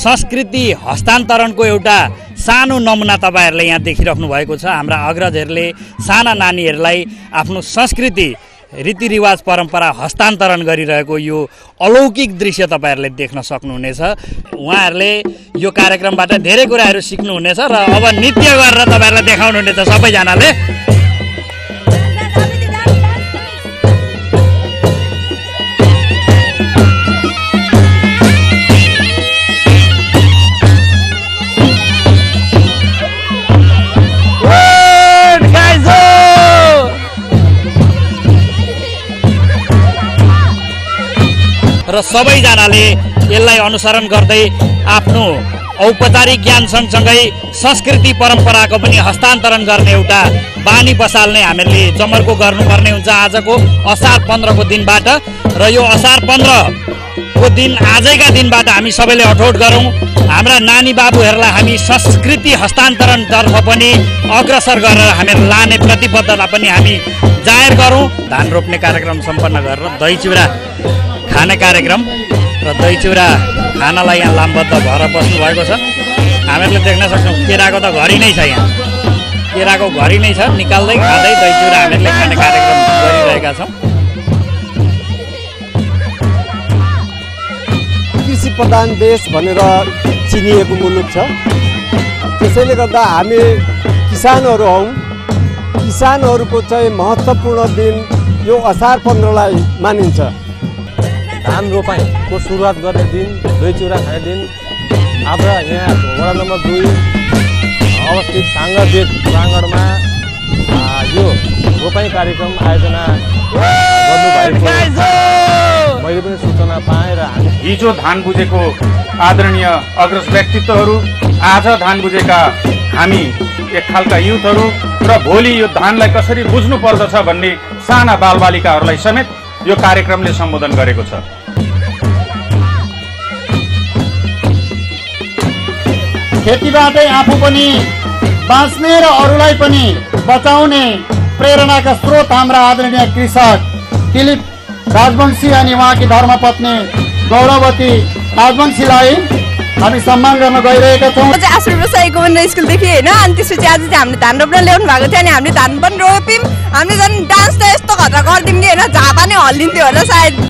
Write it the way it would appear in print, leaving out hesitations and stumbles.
संस्कृति हस्तान्तरणको एउटा सानो नमुना तपाईहरुले यहाँ देखिराख्नु भएको छ। हाम्रा अग्रजहरुले साना नानीहरुलाई आफ्नो संस्कृति रीतिरिवाज परम्परा हस्तान्तरण गरिरहेको यो अलौकिक दृश्य तपाईहरुले देख्न सक्नुहुनेछ। उहाँहरुले यो कार्यक्रमबाट धेरै कुराहरु सिक्नुहुनेछ र अब नृत्य गरेर तपाईहरुलाई देखाउनुहुनेछ सबैजनाले। र सबैजनाले यसलाई अनुसरण गर्दै आफ्नो औपचारिक ज्ञान सँगसँगै संस्कृति परम्पराको पनि हस्तान्तरण गर्ने एउटा बानी बसाल्ने हामीले जमर्को गर्नुपर्ने हुन्छ आजको असार 15 को दिनबाट। र यो असार 15 को दिन आजैका दिनबाट हामी सबैले अठोट गरौँ। हाम्रा नानी बाबुहरूलाई हामी संस्कृति हस्तान्तरणतर्फ पनि अग्रसर गरेर हामी लाने प्रतिबद्धता पनि हामी जाहेर गरौँ। धान रोप्ने कार्यक्रम सम्पन्न गरेर दही चिउरा खाने कार्यक्रम र दही चिउरा खानालाई यहाँ लामबद्ध भएर बस्नु भएको छ। हामीहरूले देख्न सक्छौँ केराको त घरी नै छ, यहाँ केराको घरी नै छ, निकाल्दै खाँदै दही चिउरा हामीहरूले खाने कार्यक्रम गरिरहेका छौँ। कृषि प्रधान देश भनेर चिनिएको मुलुक छ, त्यसैले गर्दा हामी किसानहरू हौँ। किसानहरूको चाहिँ महत्त्वपूर्ण दिन यो असार 15लाई मानिन्छ। धान रोपाइँको सुरुवात गर्ने दिन, दही चिउरा खाने दिन। हाम्रा यहाँ वडा नम्बर 2 अवस्थित साङ्गवेद प्राङ्गणमा यो रोपाइँ कार्यक्रम आयोजना गर्नुभएको मैले पनि सूचना पाएँ। र हिजो धान बुझेको आदरणीय अग्रज व्यक्तित्वहरू, आज धान बुझेका हामी एक खालका युथहरू र भोलि यो धानलाई कसरी बुझ्नु पर्दछ भन्ने साना बालबालिकाहरूलाई समेत यो कार्यक्रमले सम्बोधन गरेको छ। खेतीबाटै आफू पनि बाँच्ने र अरूलाई पनि बचाउने प्रेरणाका स्रोत हाम्रा आदरणीय कृषक दिलीप राजवंशी अनि उहाँकी धर्मपत्नी गौरवती राजवंशीलाई हामी सम्मान गर्न गइरहेका छौँ। आश्रम गभर्नमेन्ट स्कुलदेखि होइन, अनि त्यसपछि आज चाहिँ हामीले धान रोप्न ल्याउनु भएको थियो अनि हामीले धान पनि रोप्यौँ। हामीले झन् डान्स त यस्तो गरेर गरिदिउँ कि होइन, झापा नै हल्लिन्थ्यो होला सायद।